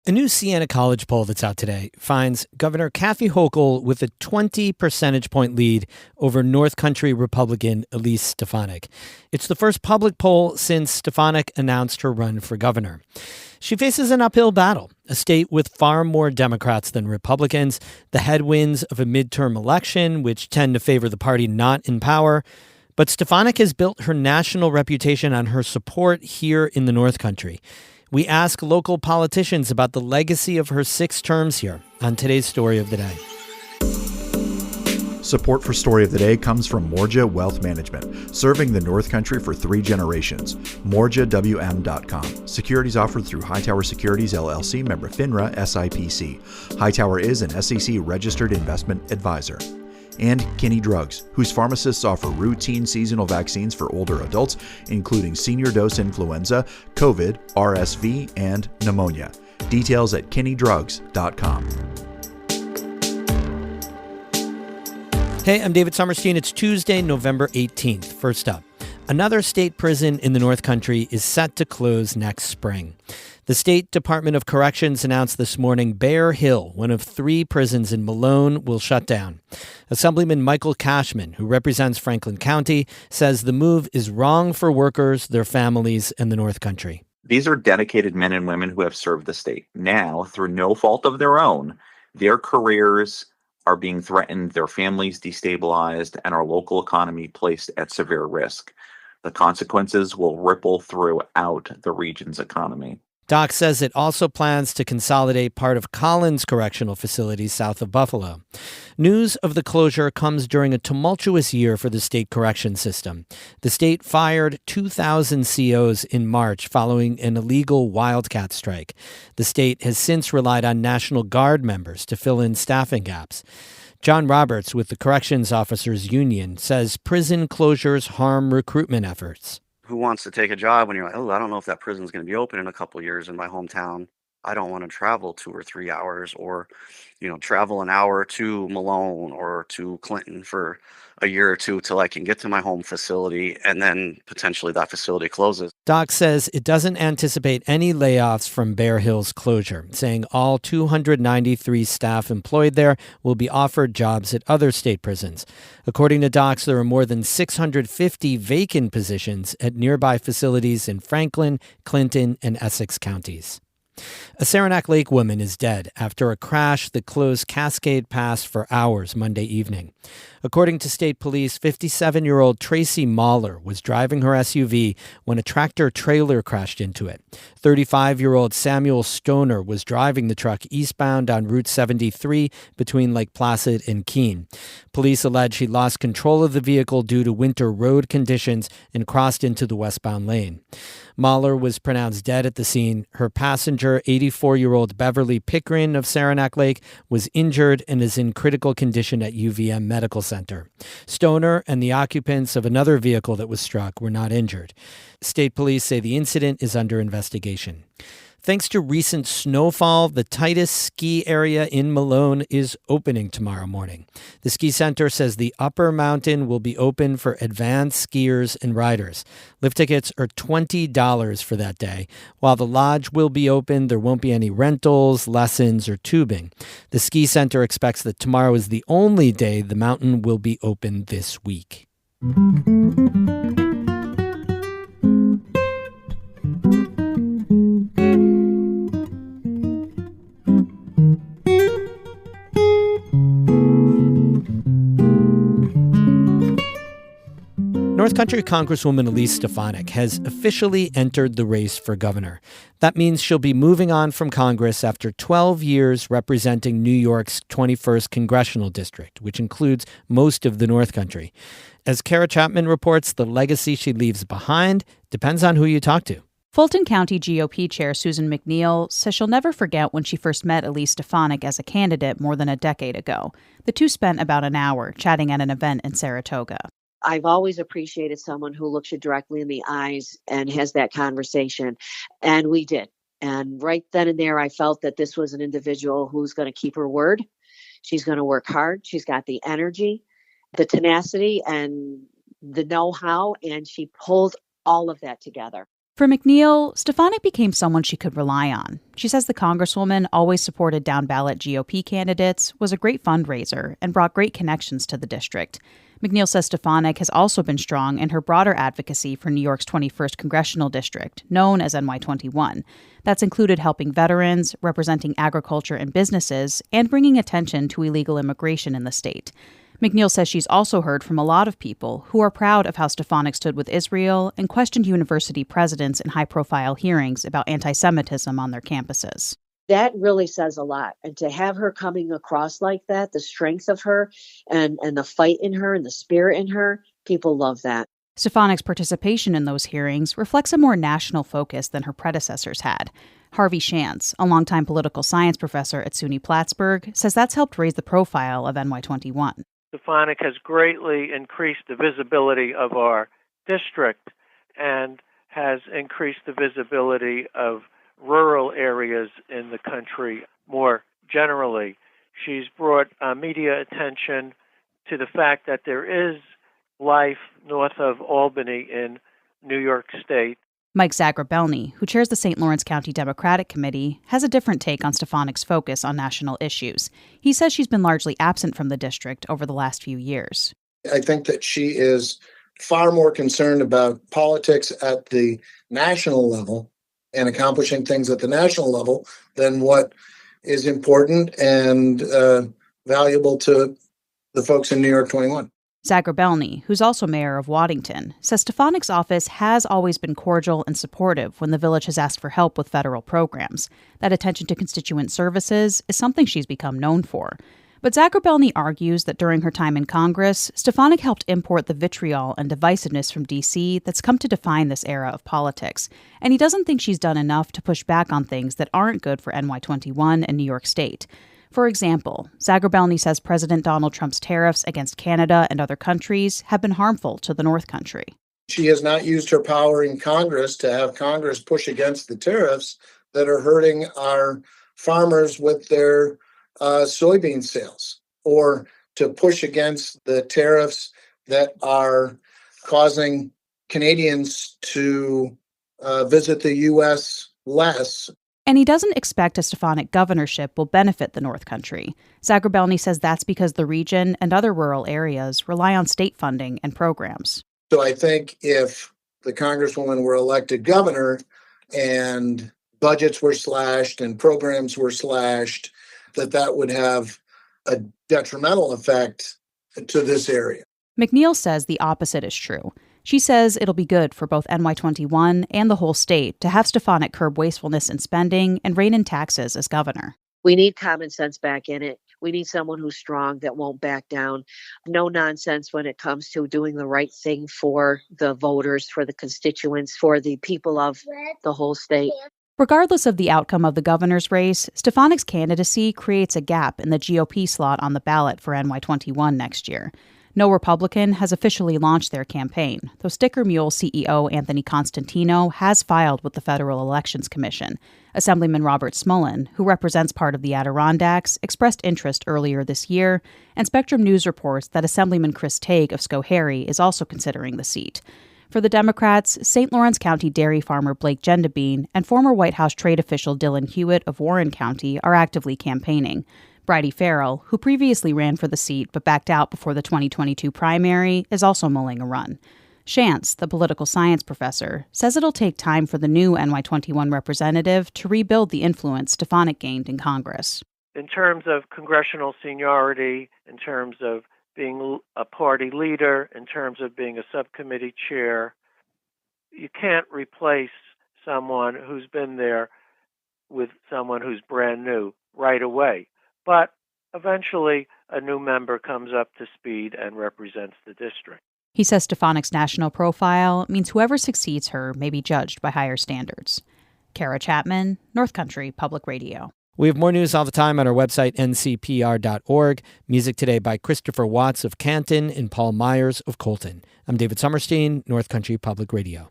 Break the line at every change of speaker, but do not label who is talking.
A new Siena College poll that's out today finds Governor Kathy Hochul with a 20 percentage point lead over North Country Republican Elise Stefanik. It's the first public poll since Stefanik announced her run for governor. She faces an uphill battle, a state with far more Democrats than Republicans, the headwinds of a midterm election, which tend to favor the party not in power. But Stefanik has built her national reputation on her support here in the North Country. We ask local politicians about the legacy of her 6 terms here on today's Story of the Day.
Support for Story of the Day comes from Morja Wealth Management, serving the North Country for 3 generations. MorjaWM.com. Securities offered through Hightower Securities, LLC, member FINRA, SIPC. Hightower is an SEC-registered investment advisor. And Kinney Drugs, whose pharmacists offer routine seasonal vaccines for older adults, including senior dose influenza, COVID, RSV, and pneumonia. Details at KinneyDrugs.com.
Hey, I'm David Sommerstein. It's Tuesday, November 18th. First up, another state prison in the North Country is set to close next spring. The State Department of Corrections announced this morning Bare Hill, one of 3 prisons in Malone, will shut down. Assemblyman Michael Cashman, who represents Franklin County, says the move is wrong for workers, their families, and the North Country.
These are dedicated men and women who have served the state. Now, through no fault of their own, their careers are being threatened, their families destabilized, and our local economy placed at severe risk. The consequences will ripple throughout the region's economy.
DOC says it also plans to consolidate part of Collins Correctional Facility south of Buffalo. News of the closure comes during a tumultuous year for the state correction system. The state fired 2,000 COs in March following an illegal wildcat strike. The state has since relied on National Guard members to fill in staffing gaps. John Roberts with the Corrections Officers Union says prison closures harm recruitment efforts.
Who wants to take a job when you're like, oh, I don't know if that prison's going to be open in a couple of years in my hometown. I don't want to travel 2 or 3 hours or, travel an hour to Malone or to Clinton for a year or 2 till I can get to my home facility, and then potentially that facility closes.
DOC says it doesn't anticipate any layoffs from Bare Hill's closure, saying all 293 staff employed there will be offered jobs at other state prisons. According to DOCs, there are more than 650 vacant positions at nearby facilities in Franklin, Clinton, and Essex counties. A Saranac Lake woman is dead after a crash that closed Cascade Pass for hours Monday evening. According to state police, 57-year-old Tracy Mahler was driving her SUV when a tractor-trailer crashed into it. 35-year-old Samuel Stoner was driving the truck eastbound on Route 73 between Lake Placid and Keene. Police allege he lost control of the vehicle due to winter road conditions and crossed into the westbound lane. Mahler was pronounced dead at the scene. Her passenger, 84-year-old Beverly Pickering of Saranac Lake, was injured and is in critical condition at UVM Medical Center. Stoner and the occupants of another vehicle that was struck were not injured. State police say the incident is under investigation. Thanks to recent snowfall, the tightest ski area in Malone is opening tomorrow morning. The ski center says the upper mountain will be open for advanced skiers and riders. Lift tickets are $20 for that day. While the lodge will be open, there won't be any rentals, lessons, or tubing. The ski center expects that tomorrow is the only day the mountain will be open this week. North Country Congresswoman Elise Stefanik has officially entered the race for governor. That means she'll be moving on from Congress after 12 years representing New York's 21st Congressional District, which includes most of the North Country. As Kara Chapman reports, the legacy she leaves behind depends on who you talk to.
Fulton County GOP Chair Susan McNeil says she'll never forget when she first met Elise Stefanik as a candidate more than a decade ago. The two spent about an hour chatting at an event in Saratoga.
I've always appreciated someone who looks you directly in the eyes and has that conversation. And we did. And right then and there, I felt that this was an individual who's going to keep her word. She's going to work hard. She's got the energy, the tenacity, and the know-how. And she pulled all of that together.
For McNeil, Stefanik became someone she could rely on. She says the Congresswoman always supported down-ballot GOP candidates, was a great fundraiser, and brought great connections to the district. McNeil says Stefanik has also been strong in her broader advocacy for New York's 21st Congressional District, known as NY-21. That's included helping veterans, representing agriculture and businesses, and bringing attention to illegal immigration in the state. McNeil says she's also heard from a lot of people who are proud of how Stefanik stood with Israel and questioned university presidents in high-profile hearings about anti-Semitism on their campuses.
That really says a lot. And to have her coming across like that, the strength of her and the fight in her and the spirit in her, people love that.
Stefanik's participation in those hearings reflects a more national focus than her predecessors had. Harvey Shantz, a longtime political science professor at SUNY Plattsburgh, says that's helped raise the profile of NY-21.
Stefanik has greatly increased the visibility of our district and has increased the visibility of rural areas in the country more generally. She's brought media attention to the fact that there is life north of Albany in New York State.
Mike Zagrabelny, who chairs the St. Lawrence County Democratic Committee, has a different take on Stefanik's focus on national issues. He says she's been largely absent from the district over the last few years.
I think that she is far more concerned about politics at the national level and accomplishing things at the national level than what is important and valuable to the folks in New York 21.
Zagrabelny, who's also mayor of Waddington, says Stefanik's office has always been cordial and supportive when the village has asked for help with federal programs. That attention to constituent services is something she's become known for. But Zagrabelny argues that during her time in Congress, Stefanik helped import the vitriol and divisiveness from D.C. that's come to define this era of politics. And he doesn't think she's done enough to push back on things that aren't good for NY-21 and New York State. For example, Zagrabelny says President Donald Trump's tariffs against Canada and other countries have been harmful to the North Country.
She has not used her power in Congress to have Congress push against the tariffs that are hurting our farmers with their soybean sales, or to push against the tariffs that are causing Canadians to visit the U.S. less.
And he doesn't expect a Stefanik governorship will benefit the North Country. Zagrabelny says that's because the region and other rural areas rely on state funding and programs.
So I think if the Congresswoman were elected governor and budgets were slashed and programs were slashed, that would have a detrimental effect to this area.
McNeil says the opposite is true. She says it'll be good for both NY-21 and the whole state to have Stefanik curb wastefulness in spending and rein in taxes as governor.
We need common sense back in it. We need someone who's strong, that won't back down. No nonsense when it comes to doing the right thing for the voters, for the constituents, for the people of the whole state.
Regardless of the outcome of the governor's race, Stefanik's candidacy creates a gap in the GOP slot on the ballot for NY-21 next year. No Republican has officially launched their campaign, though Sticker Mule CEO Anthony Constantino has filed with the Federal Elections Commission. Assemblyman Robert Smullen, who represents part of the Adirondacks, expressed interest earlier this year, and Spectrum News reports that Assemblyman Chris Tague of Schoharie is also considering the seat. For the Democrats, St. Lawrence County dairy farmer Blake Gendabine and former White House trade official Dylan Hewitt of Warren County are actively campaigning. Bridie Farrell, who previously ran for the seat but backed out before the 2022 primary, is also mulling a run. Shantz, the political science professor, says it'll take time for the new NY-21 representative to rebuild the influence Stefanik gained in Congress.
In terms of congressional seniority, in terms of being a party leader, in terms of being a subcommittee chair, you can't replace someone who's been there with someone who's brand new right away. But eventually, a new member comes up to speed and represents the district.
He says Stefanik's national profile means whoever succeeds her may be judged by higher standards. Kara Chapman, North Country Public Radio.
We have more news all the time on our website, ncpr.org. Music today by Christopher Watts of Canton and Paul Myers of Colton. I'm David Summerstein, North Country Public Radio.